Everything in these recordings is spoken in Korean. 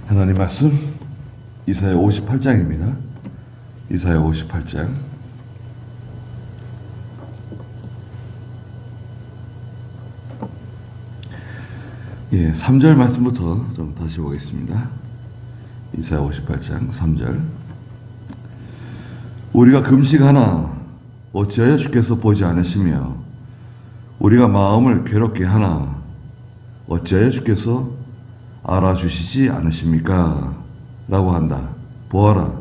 하나님 말씀 이사야 58장입니다. 이사야 58장. 예, 3절 말씀부터 좀 다시 보겠습니다. 이사야 58장 3절. 우리가 금식하나 어찌하여 주께서 보지 않으시며 우리가 마음을 괴롭게 하나 어찌하여 주께서 알아주시지 않으십니까? 라고 한다. 보아라,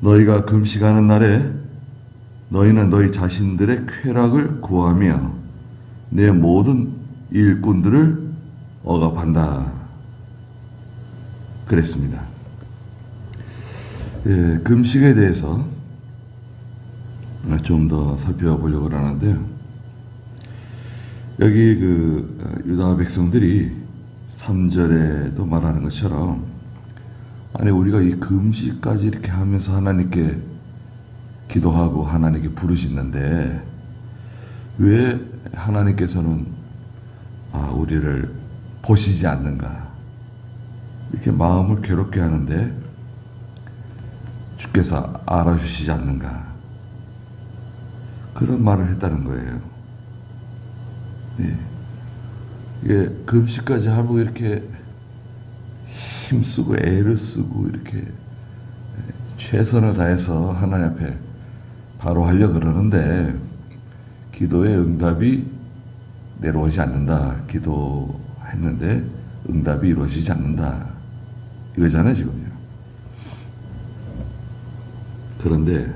너희가 금식하는 날에 너희는 너희 자신들의 쾌락을 구하며 내 모든 일꾼들을 억압한다. 그랬습니다. 예, 금식에 대해서 좀 더 살펴보려고 하는데요. 여기 유다 백성들이 3절에도 말하는 것처럼, 아니 우리가 이 금식까지 이렇게 하면서 하나님께 기도하고 하나님께 부르짖는데 왜 하나님께서는 우리를 보시지 않는가, 이렇게 마음을 괴롭게 하는데 주께서 알아주시지 않는가, 그런 말을 했다는 거예요. 예. 이게 금식까지 하고 이렇게 힘쓰고 애를 쓰고 이렇게 최선을 다해서 하나님 앞에 바로 하려고 그러는데 기도의 응답이 내려오지 않는다. 기도했는데 응답이 이루어지지 않는다. 이거잖아요, 지금요. 그런데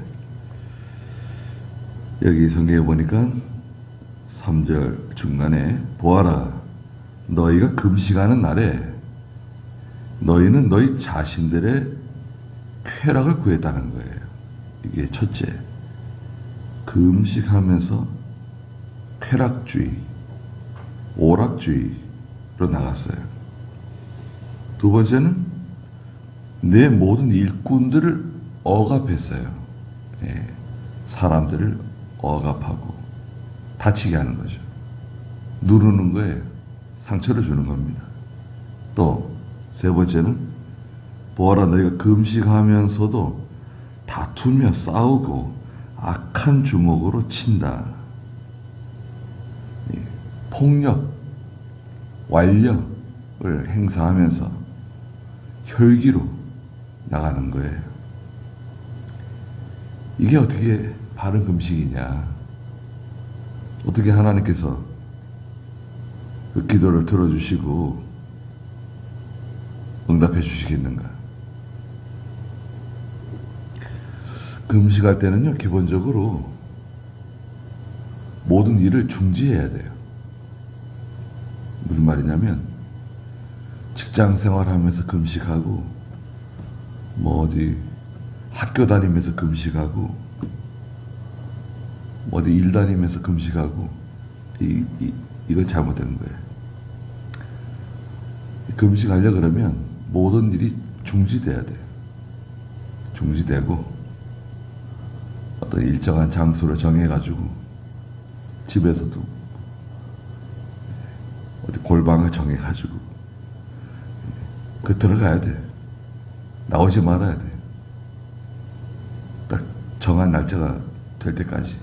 여기 성경에 보니까 3절 중간에 보아라, 너희가 금식하는 날에 너희는 너희 자신들의 쾌락을 구했다는 거예요. 이게 첫째, 금식하면서 쾌락주의, 오락주의로 나갔어요. 두 번째는 내 모든 일꾼들을 억압했어요. 예, 사람들을 억압하고 다치게 하는 거죠. 누르는 거예요. 상처를 주는 겁니다. 또 세 번째는 보아라, 너희가 금식하면서도 다투며 싸우고 악한 주먹으로 친다. 폭력, 완력을 행사하면서 혈기로 나가는 거예요. 이게 어떻게 바른 금식이냐? 어떻게 하나님께서 그 기도를 들어주시고 응답해 주시겠는가? 금식할 때는요, 기본적으로 모든 일을 중지해야 돼요. 무슨 말이냐면, 직장 생활하면서 금식하고, 어디 학교 다니면서 금식하고, 어디 일 다니면서 금식하고, 이건 잘못된 거예요. 금식하려고 그러면 모든 일이 중지돼야 돼요. 중지되고 어떤 일정한 장소를 정해가지고 집에서도 어디 골방을 정해가지고 들어가야 돼. 나오지 말아야 돼. 딱 정한 날짜가 될 때까지.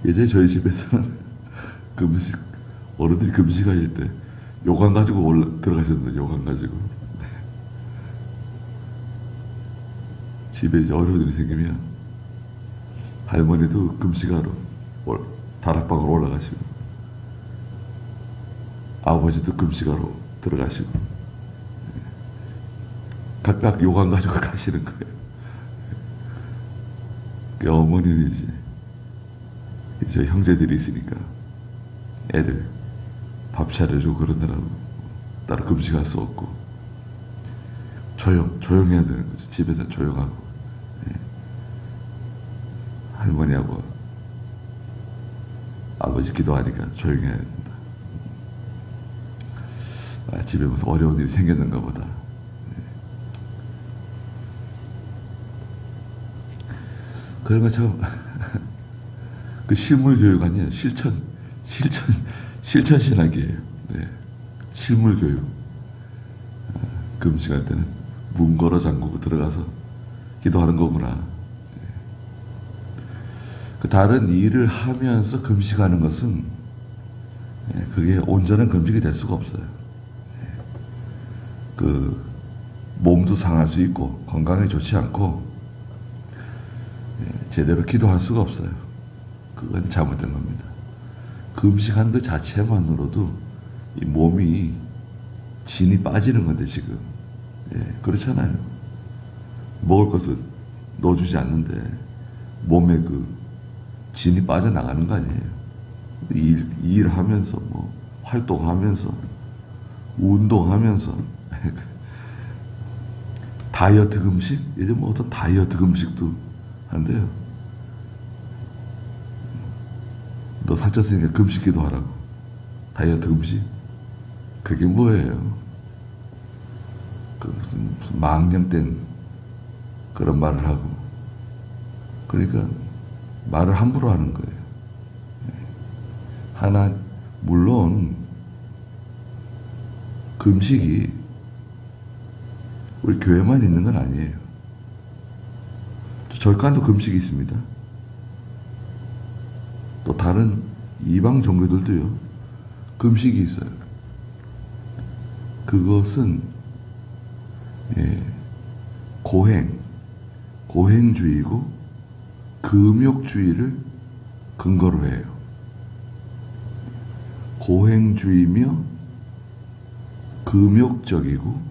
예전에 저희 집에서는 어른들이 금식하실 때 요강 가지고 들어가셨는데, 요강 가지고. 집에 이제 어려운 일이 생기면 할머니도 금식하러 다락방으로 올라가시고, 아버지도 금식하러 들어가시고, 각각 요강 가지고 가시는 거예요. 그 어머니는 이제 형제들이 있으니까 애들 밥 차려주고 그러느라고 따로 금식할 수 없고 조용해야 되는 거죠. 집에서 조용하고. 예. 할머니하고 아버지 기도하니까 조용해야 된다. 집에 무슨 어려운 일이 생겼는가 보다. 예. 그런 거 참 그 실물 교육 아니에요. 실천 실천 신학이에요. 네. 실물 교육. 금식할 때는 문 걸어 잠그고 들어가서 기도하는 거구나. 네. 그 다른 일을 하면서 금식하는 것은 그게 온전한 금식이 될 수가 없어요. 그 몸도 상할 수 있고 건강에 좋지 않고 제대로 기도할 수가 없어요. 그건 잘못된 겁니다. 금식한 그 자체만으로도 이 몸이 진이 빠지는 건데 지금 그렇잖아요. 먹을 것을 넣어주지 않는데 몸에 그 진이 빠져나가는 거 아니에요. 일하면서 뭐 활동하면서 운동하면서 다이어트 금식? 예전 뭐 어떤 다이어트 금식도 한대요. 너 살쪘으니까 금식 기도하라고. 다이어트 금식? 그게 뭐예요? 그 무슨 망령된 그런 말을 하고. 그러니까 말을 함부로 하는 거예요. 물론 금식이 우리 교회만 있는 건 아니에요. 절간도 금식이 있습니다. 또 다른 이방 종교들도요, 금식이 있어요. 그것은 고행주의고 금욕주의를 근거로 해요. 고행주의며 금욕적이고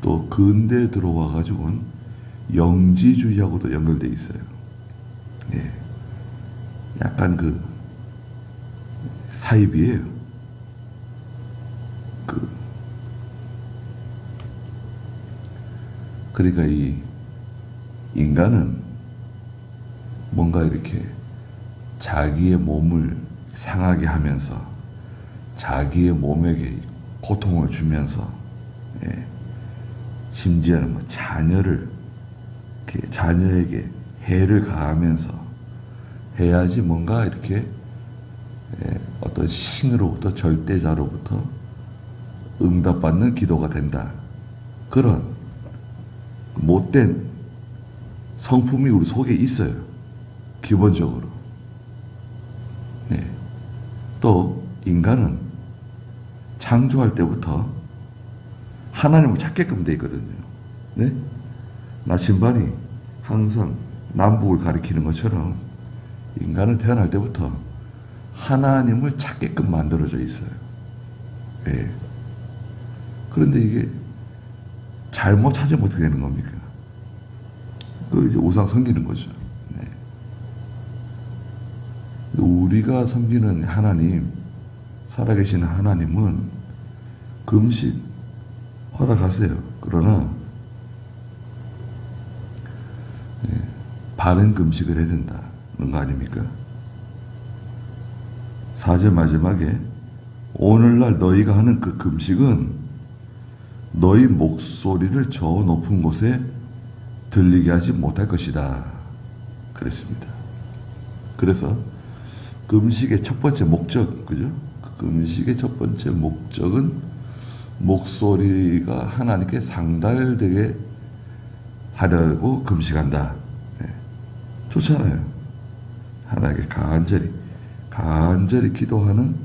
또 근대에 들어와 가지고는 영지주의하고도 연결되어 있어요. 약간 그 사입이에요. 그러니까 이 인간은 뭔가 이렇게 자기의 몸을 상하게 하면서 자기의 몸에게 고통을 주면서 심지어는 뭐 자녀에게 해를 가하면서 해야지 뭔가 이렇게 어떤 신으로부터 절대자로부터 응답받는 기도가 된다. 그런 못된 성품이 우리 속에 있어요. 기본적으로. 또 인간은 창조할 때부터 하나님을 찾게끔 돼 있거든요. 나침반이 항상 남북을 가리키는 것처럼 인간은 태어날 때부터 하나님을 찾게끔 만들어져 있어요. 그런데 이게 잘못 찾으면 어떻게 되는 겁니까? 그 이제 우상 섬기는 거죠. 우리가 섬기는 하나님, 살아계신 하나님은 금식 허락하세요. 그러나 바른 금식을 해야 된다는 거 아닙니까? 4절 마지막에 오늘날 너희가 하는 그 금식은 너희 목소리를 저 높은 곳에 들리게 하지 못할 것이다. 그랬습니다. 그래서 금식의 첫 번째 목적, 그죠? 금식의 첫 번째 목적은 목소리가 하나님께 상달되게 하려고 금식한다. 좋잖아요. 하나님께 간절히 기도하는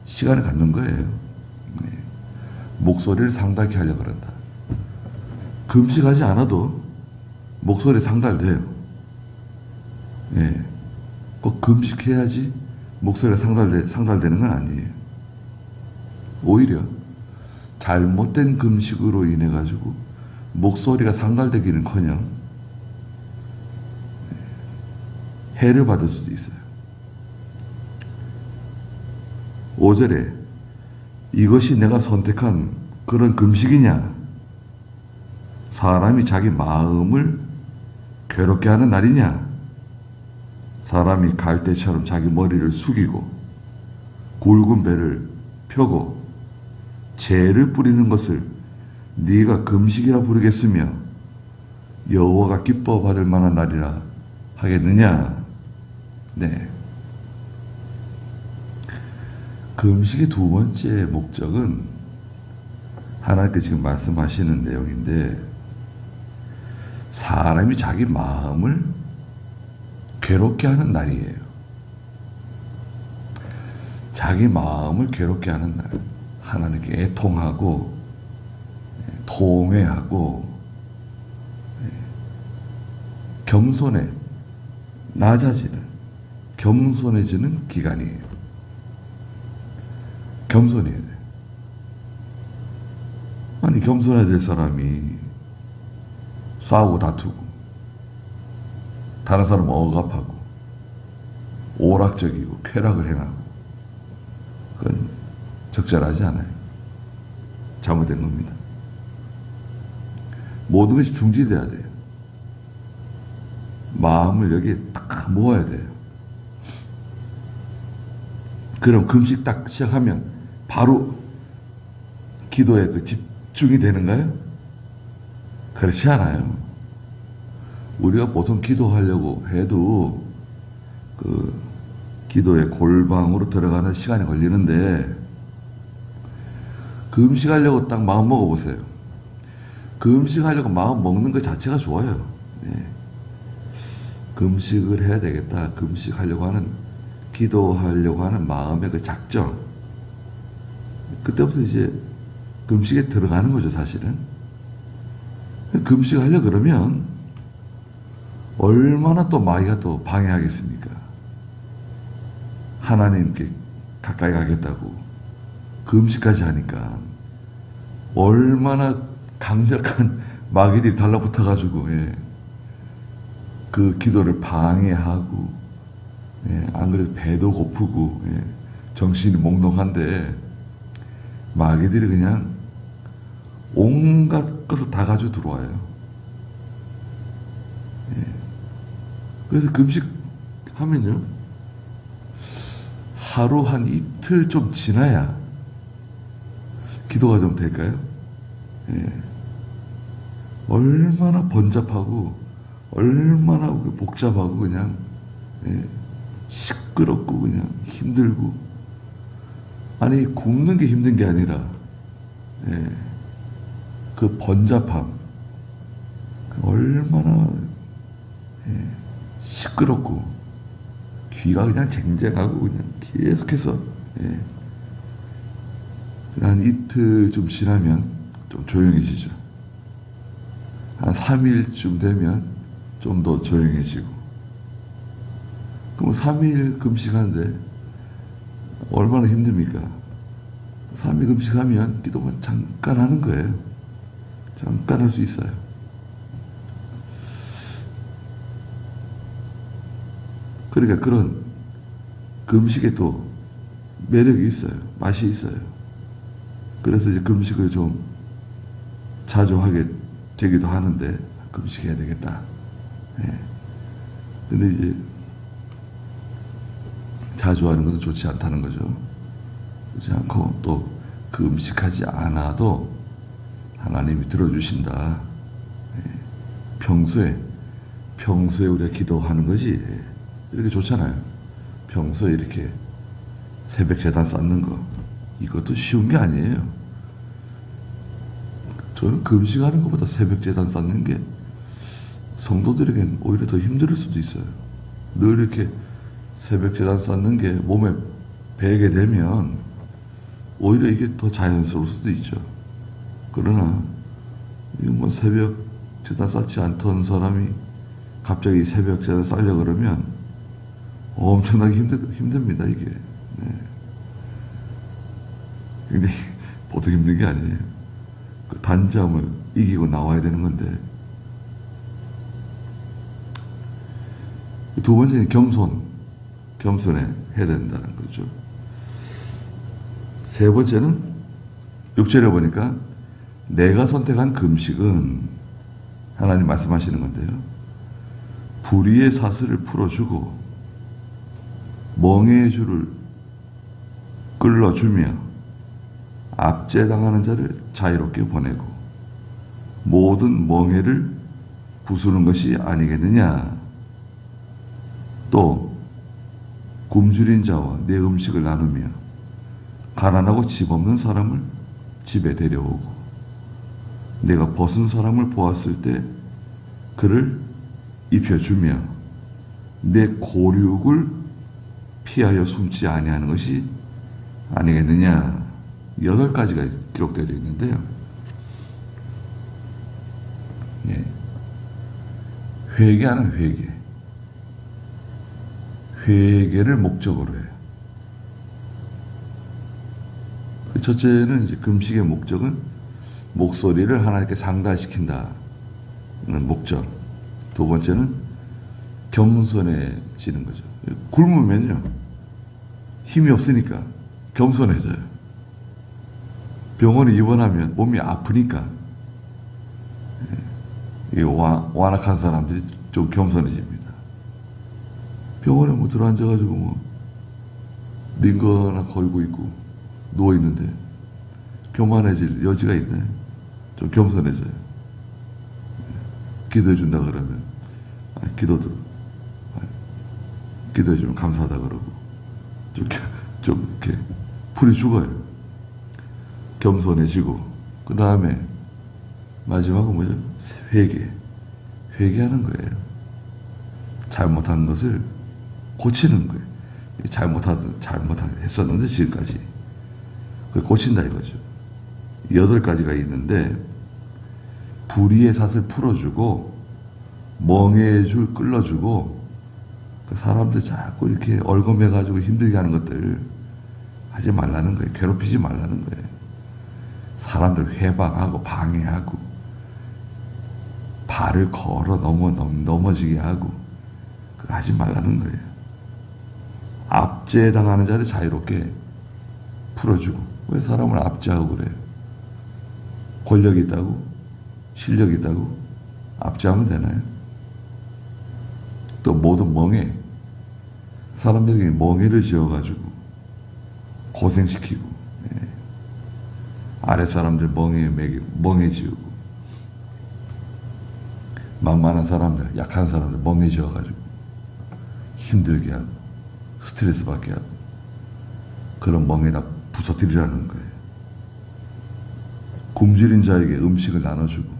시간을 갖는 거예요. 목소리를 상달케 하려고 그런다. 금식하지 않아도 목소리 상달돼요. 꼭 금식해야지 목소리가 상달되는 건 아니에요. 오히려 잘못된 금식으로 인해 가지고 목소리가 상달되기는커녕 해를 받을 수도 있어요. 5절에 이것이 내가 선택한 그런 금식이냐? 사람이 자기 마음을 괴롭게 하는 날이냐? 사람이 갈대처럼 자기 머리를 숙이고 굵은 배를 펴고 재를 뿌리는 것을 네가 금식이라 부르겠으며 여호와가 기뻐 받을 만한 날이라 하겠느냐? 금식의 두 번째 목적은 하나님께 지금 말씀하시는 내용인데, 사람이 자기 마음을 괴롭게 하는 날이에요. 자기 마음을 괴롭게 하는 날. 하나님께 애통하고 통회하고 겸손해 낮아지는, 겸손해지는 기간이에요. 겸손해야 돼. 아니, 겸손해야 될 사람이 싸우고 다투고 다른 사람 억압하고 오락적이고 쾌락을 행하고, 그건 적절하지 않아요. 잘못된 겁니다. 모든 것이 중지돼야 돼요. 마음을 여기에 딱 모아야 돼요. 그럼 금식 딱 시작하면 바로 기도에 그 집중이 되는가요? 그렇지 않아요. 우리가 보통 기도하려고 해도 그 기도의 골방으로 들어가는 시간이 걸리는데, 금식하려고 딱 마음 먹어보세요. 금식하려고 마음 먹는 것 자체가 좋아요. 예. 금식을 해야 되겠다. 금식하려고 하는, 기도하려고 하는 마음의 그 작정. 그때부터 이제 금식에 들어가는 거죠, 사실은. 금식하려 그러면 얼마나 또 마귀가 또 방해하겠습니까? 하나님께 가까이 가겠다고 금식까지 하니까 얼마나 강력한 마귀들이 달라붙어가지고, 예, 그 기도를 방해하고, 예, 안 그래도 배도 고프고, 예, 정신이 몽롱한데 마귀들이 그냥 온갖 것을 다 가지고 들어와요. 예. 그래서 금식하면요, 하루 한 이틀 좀 지나야 기도가 좀 될까요? 예. 얼마나 번잡하고 얼마나 복잡하고 그냥, 예, 시끄럽고 그냥 힘들고, 아니 굽는 게 힘든 게 아니라, 예, 그 번잡함, 얼마나, 예, 시끄럽고 귀가 그냥 쟁쟁하고 그냥 계속해서, 예, 한 이틀 좀 지나면 좀 조용해지죠. 한 3일쯤 되면 좀 더 조용해지고. 그럼 3일 금식하는데 얼마나 힘듭니까? 3일 금식하면 기도만 잠깐 하는 거예요. 잠깐 할 수 있어요. 그러니까 그런 금식에 또 매력이 있어요. 맛이 있어요. 그래서 이제 금식을 좀 자주 하게 되기도 하는데, 금식해야 되겠다. 예. 근데 이제 자주 하는 것은 좋지 않다는 거죠. 그렇지 않고 또 금식하지 않아도 하나님이 들어주신다. 예. 평소에 우리가 기도하는 것이 이렇게 좋잖아요. 평소에 이렇게 새벽 제단 쌓는 거, 이것도 쉬운 게 아니에요. 저는 금식하는 것보다 새벽 제단 쌓는 게 성도들에겐 오히려 더 힘들 수도 있어요. 늘 이렇게 새벽 제단 쌓는 게 몸에 배게 되면 오히려 이게 더 자연스러울 수도 있죠. 그러나 이거 뭐 새벽 제단 쌓지 않던 사람이 갑자기 새벽 제단 쌓으려고 그러면 엄청나게 힘듭니다, 이게. 네. 굉장히 보통 힘든 게 아니에요. 그 단잠을 이기고 나와야 되는 건데. 두 번째는 겸손해 해야 된다는 거죠. 세 번째는 6절에 보니까 내가 선택한 금식은, 하나님 말씀하시는 건데요, 불의의 사슬을 풀어주고 멍해의 줄을 끌어주며 압제당하는 자를 자유롭게 보내고 모든 멍해를 부수는 것이 아니겠느냐. 또 굶주린 자와 내 음식을 나누며 가난하고 집 없는 사람을 집에 데려오고, 내가 벗은 사람을 보았을 때 그를 입혀주며 내 고륙을 피하여 숨지 아니하는 것이 아니겠느냐. 8가지가 기록되어 있는데요. 예. 회개하는 회개. 회개를 목적으로 해요. 첫째는 이제 금식의 목적은 목소리를 하나님께 상달시킨다는 목적. 두 번째는 겸손해지는 거죠. 굶으면요, 힘이 없으니까 겸손해져요. 병원에 입원하면 몸이 아프니까 이 완악한 사람들이 좀 겸손해집니다. 병원에 뭐 들어앉아가지고 뭐 링거나 걸고 있고 누워 있는데 교만해질 여지가 있나요? 좀 겸손해져요. 기도해 준다 그러면 기도해 주면 감사하다 그러고 좀 이렇게 풀이 죽어요. 겸손해지고, 그 다음에 마지막은 뭐죠? 회개하는 거예요. 잘못한 것을 고치는 거예요. 잘못했었는데 지금까지 그걸 고친다 이거죠. 8가지가 있는데, 불의의 삿을 풀어주고 멍해의 줄 끌어주고, 그 사람들 자꾸 이렇게 얼검해가지고 힘들게 하는 것들 하지 말라는 거예요. 괴롭히지 말라는 거예요. 사람들 회방하고 방해하고 발을 걸어 넘어지게 하고 그거 하지 말라는 거예요. 압제당하는 자를 자유롭게 풀어주고. 왜 사람을 압제하고 그래요? 권력이 있다고? 실력이 있다고? 압제하면 되나요? 또 모든 멍해, 사람들에게 멍해를 지어가지고 고생시키고, 아랫사람들 멍해 지우고, 만만한 사람들, 약한 사람들 멍해 지어가지고 힘들게 하고 스트레스 받게 하고, 그런 멍에다 부서뜨리라는 거예요. 굶주린 자에게 음식을 나눠주고,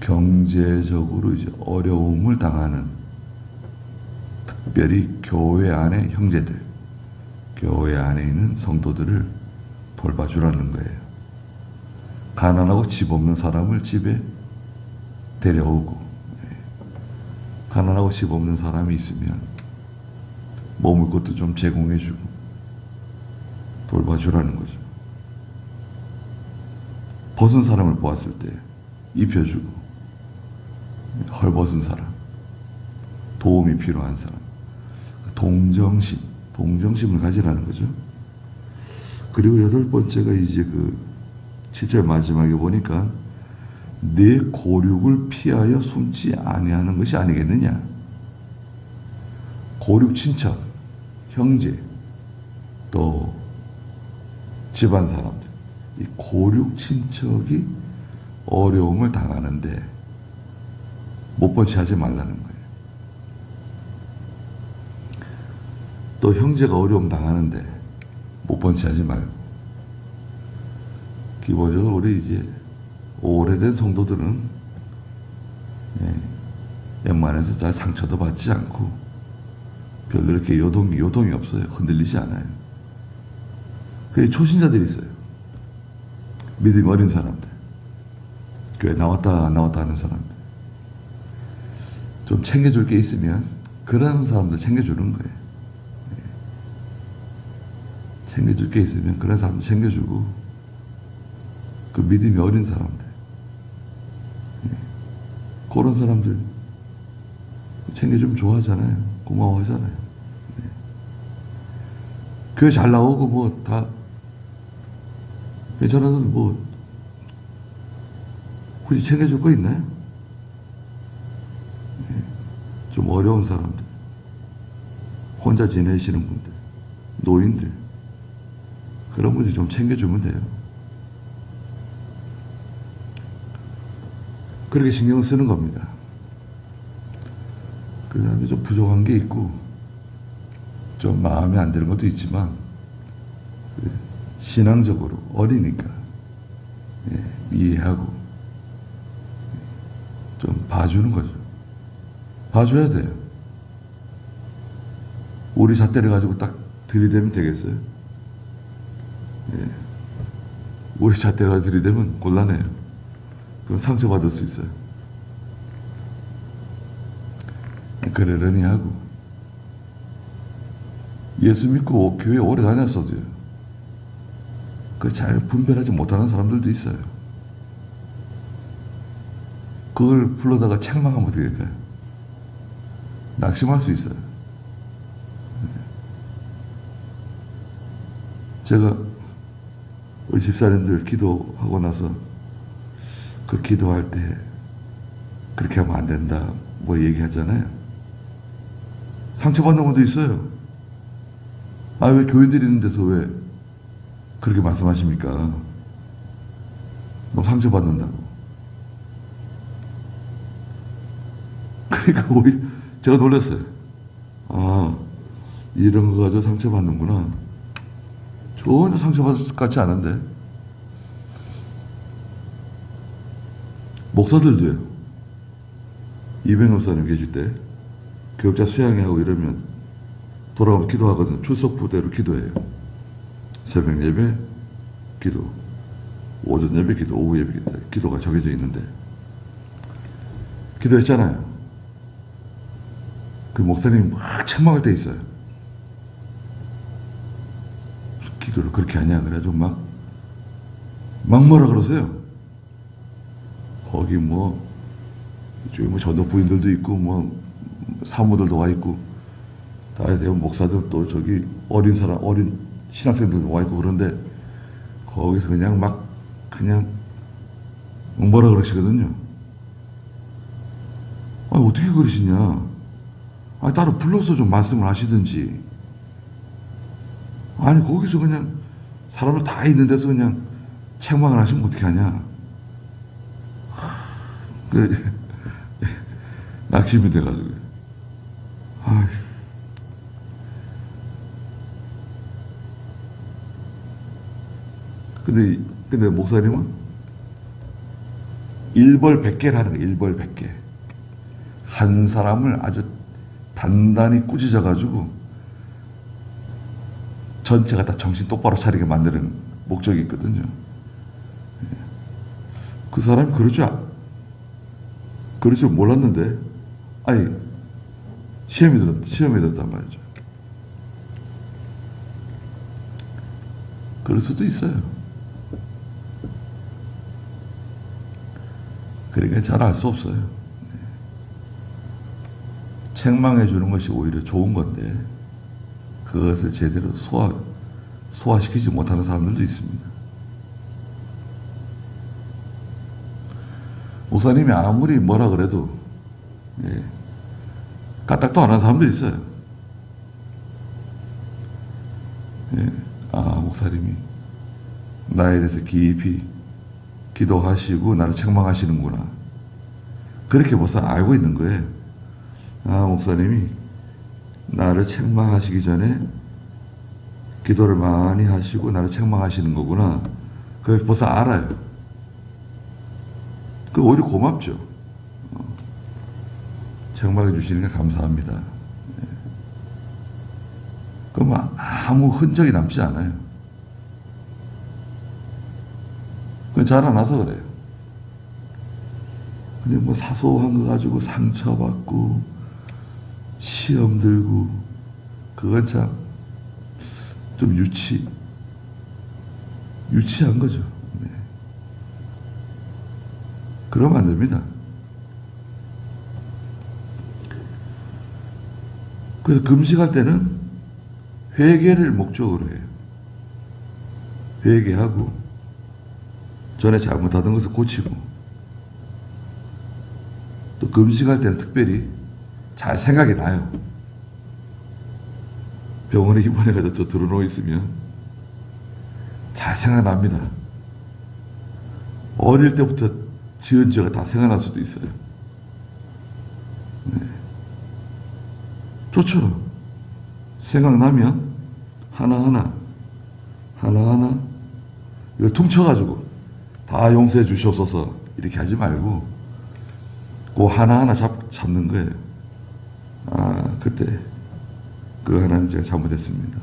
경제적으로 이제 어려움을 당하는, 특별히 교회 안의 형제들, 교회 안에 있는 성도들을 돌봐주라는 거예요. 가난하고 집 없는 사람을 집에 데려오고, 가난하고 집 없는 사람이 있으면 머물 것도 좀 제공해주고 돌봐주라는 거죠. 벗은 사람을 보았을 때 입혀주고, 헐벗은 사람, 도움이 필요한 사람, 동정심을 가지라는 거죠. 그리고 8번째가 이제 그 7절 마지막에 보니까 내 고륙을 피하여 숨지 아니하는 것이 아니겠느냐. 고륙 친척, 형제, 또 집안 사람들, 이 고륙 친척이 어려움을 당하는데 못번치하지 말라는 거예요. 또 형제가 어려움 당하는데 못번치하지 말고. 기본적으로 우리 이제 오래된 성도들은 웬만해서 잘 상처도 받지 않고 별로 이렇게 요동이 없어요. 흔들리지 않아요. 그 초신자들이 있어요. 믿음이 어린 사람들, 교회 나왔다 하는 사람들, 좀 챙겨줄 게 있으면 그런 사람들 챙겨주는 거예요. 챙겨줄 게 있으면 그런 사람들 챙겨주고, 그 믿음이 어린 사람들, 그런 사람들 챙겨주면 좋아하잖아요. 고마워하잖아요. 교회 잘 나오고 뭐 다 괜찮아서 뭐 굳이 챙겨줄 거 있나요? 좀 어려운 사람들, 혼자 지내시는 분들, 노인들, 그런 분들 좀 챙겨주면 돼요. 그렇게 신경을 쓰는 겁니다. 그 다음에 좀 부족한 게 있고 좀 마음에 안 드는 것도 있지만 신앙적으로 어리니까 이해하고 좀 봐주는 거죠. 봐줘야 돼요. 우리 잣대를 가지고 딱 들이대면 되겠어요? 우리 잣대를 가지고 들이대면 곤란해요. 그럼 상처받을 수 있어요. 그러려니 하고 예수 믿고 교회 오래 다녔어도요. 그 잘 분별하지 못하는 사람들도 있어요. 그걸 불러다가 책망하면 어떻게 될까요? 낙심할 수 있어요. 제가 우리 집사님들 기도하고 나서 그 기도할 때 그렇게 하면 안 된다 뭐 얘기하잖아요. 상처받는 분도 있어요. 아, 왜 교인들이 있는 데서 왜 그렇게 말씀하십니까? 너무 상처받는다고. 그러니까 오히려 제가 놀랐어요. 아, 이런 거 가지고 상처받는구나. 전혀 상처받을 것 같지 않은데. 목사들도요. 이병 목사님 계실 때 교육자 수양회 하고 이러면 돌아오면 기도하거든요. 출석 부대로 기도해요. 새벽 예배 기도, 오전 예배 기도, 오후 예배 기도, 기도가 정해져 있는데 기도했잖아요. 그 목사님이 막 책망할 때 있어요. 기도를 그렇게 하냐 그래가지고 막 뭐라 그러세요. 거기 이쪽에 전도 부인들도 있고 사모들도 와 있고 다 대부분 목사들 또 저기 어린 신학생들도 와 있고 그런데 거기서 그냥 뭐라 그러시거든요. 아니 어떻게 그러시냐. 아니 따로 불러서 좀 말씀을 하시든지. 아니 거기서 그냥 사람들 다 있는 데서 그냥 책망을 하시면 어떻게 하냐. 낙심이 돼가지고. 아휴. 근데 목사님은 일벌백계를 하는 거예요. 일벌백계. 한 사람을 아주 단단히 꾸짖어가지고 전체가 다 정신 똑바로 차리게 만드는 목적이 있거든요. 그 사람이 그럴 줄 몰랐는데, 아니, 시험에 들었단 말이죠. 그럴 수도 있어요. 그러니까 잘 알 수 없어요. 책망해 주는 것이 오히려 좋은 건데, 그것을 제대로 소화시키지 못하는 사람들도 있습니다. 목사님이 아무리 뭐라 그래도 까딱도 안 하는 사람도 있어요. 목사님이 나에 대해서 깊이 기도하시고 나를 책망하시는구나. 그렇게 벌써 알고 있는 거예요. 목사님이 나를 책망하시기 전에 기도를 많이 하시고 나를 책망하시는 거구나. 그래서 벌써 알아요. 그 오히려 고맙죠. 책망해 주시는 게 감사합니다. 그럼 아무 흔적이 남지 않아요. 그건 잘 안 와서 그래요. 근데 사소한 거 가지고 상처받고 시험 들고 그건 참 좀 유치한 거죠. 네. 그러면 안 됩니다. 그래서 금식할 때는 회개를 목적으로 해요. 회개하고 전에 잘못하던 것을 고치고 또 금식할 때는 특별히 잘 생각이 나요. 병원에 입원해가지고 저 들어누워 있으면 잘 생각납니다. 어릴 때부터 지은 죄가 다 생각날 수도 있어요. 네. 좋죠. 생각나면 하나하나 이거 퉁쳐가지고 다 용서해 주시옵소서 이렇게 하지 말고 그 하나하나 잡는 거예요. 아, 그때 그 하나님 제가 잘못했습니다.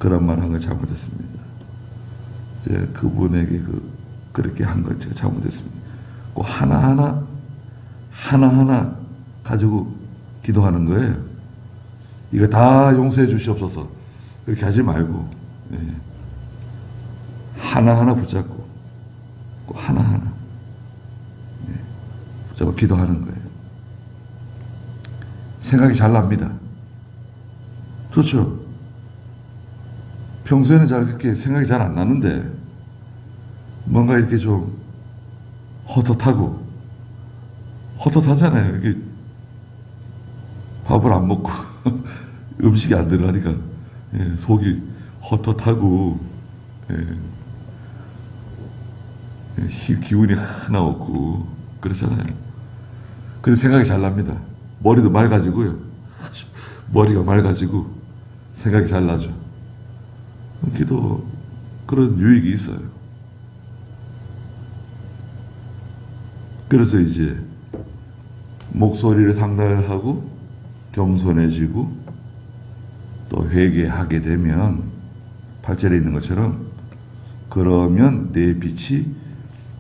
그런 말 한 거 잘못했습니다. 이제 그분에게 그렇게 한 거 제가 잘못했습니다. 그 하나하나 가지고 기도하는 거예요. 이거 다 용서해 주시옵소서 그렇게 하지 말고 하나하나 붙잡고 하나하나 붙잡고 기도하는 거예요. 생각이 잘 납니다. 좋죠. 평소에는 잘 그렇게 생각이 잘 안 나는데 뭔가 이렇게 좀 헛헛하잖아요. 이게 밥을 안 먹고 음식이 안 들어가니까 속이 헛헛하고 기운이 하나 없고 그렇잖아요. 근데 생각이 잘 납니다. 머리도 맑아지고요. 머리가 맑아지고 생각이 잘 나죠. 기도 그런 유익이 있어요. 그래서 이제 목소리를 상달하고 겸손해지고 또 회개하게 되면 8절에 있는 것처럼 그러면 내 빛이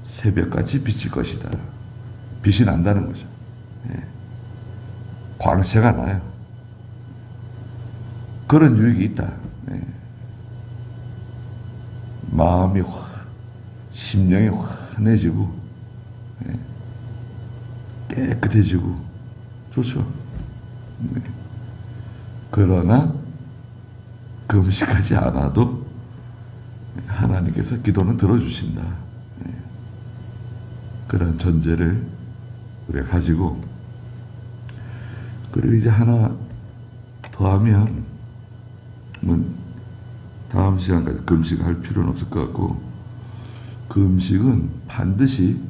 새벽같이 비칠 것이다. 빛이 난다는 거죠. 광채가 나요. 그런 유익이 있다. 마음이 심령이 환해지고 깨끗해지고 좋죠. 그러나 금식하지 않아도 하나님께서 기도는 들어주신다. 그런 전제를 우리가 가지고 그리고 이제 하나 더 하면 다음 시간까지 금식할 필요는 없을 것 같고 금식은 반드시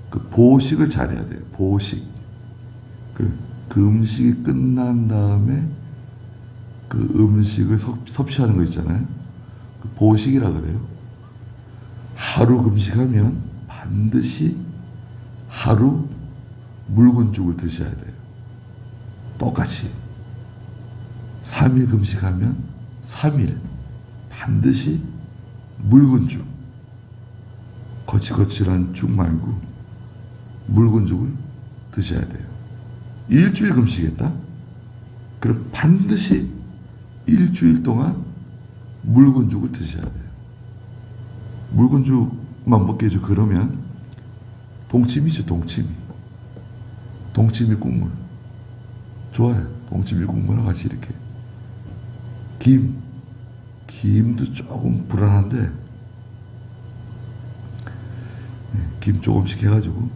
그 보식을 잘해야 돼요. 보식. 그 음식이 끝난 다음에 그 음식을 섭취하는 거 있잖아요. 그 보식이라 그래요. 하루 금식하면 반드시 하루 묽은 죽을 드셔야 돼요. 똑같이. 3일 금식하면 3일 반드시 묽은 죽. 거칠거칠한 죽 말고 묽은 죽을 드셔야 돼요. 일주일 금식했다? 그럼 반드시 일주일 동안 묽은 죽을 드셔야 돼요. 묽은 죽만 먹게 해줘. 그러면 동치미죠, 동치미. 동치미 국물. 좋아요. 동치미 국물과 같이 이렇게. 김도 조금 불안한데, 김 조금씩 해가지고,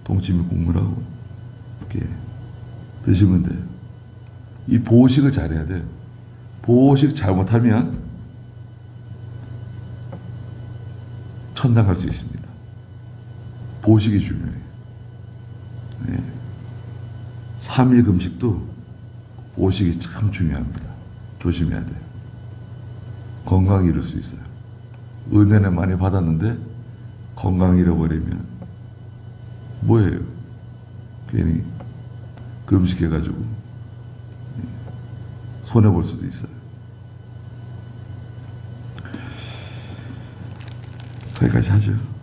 동치미 국물하고, 이렇게 드시면 돼요. 이 보식을 잘해야 돼요. 보식 잘못하면, 천당 갈 수 있습니다. 보식이 중요해요. 3일 금식도 보식이 참 중요합니다. 조심해야 돼요. 건강 잃을 수 있어요. 은혜는 많이 받았는데 건강 잃어버리면 뭐예요? 괜히 금식해가지고 손해볼 수도 있어요. 거기까지 하죠.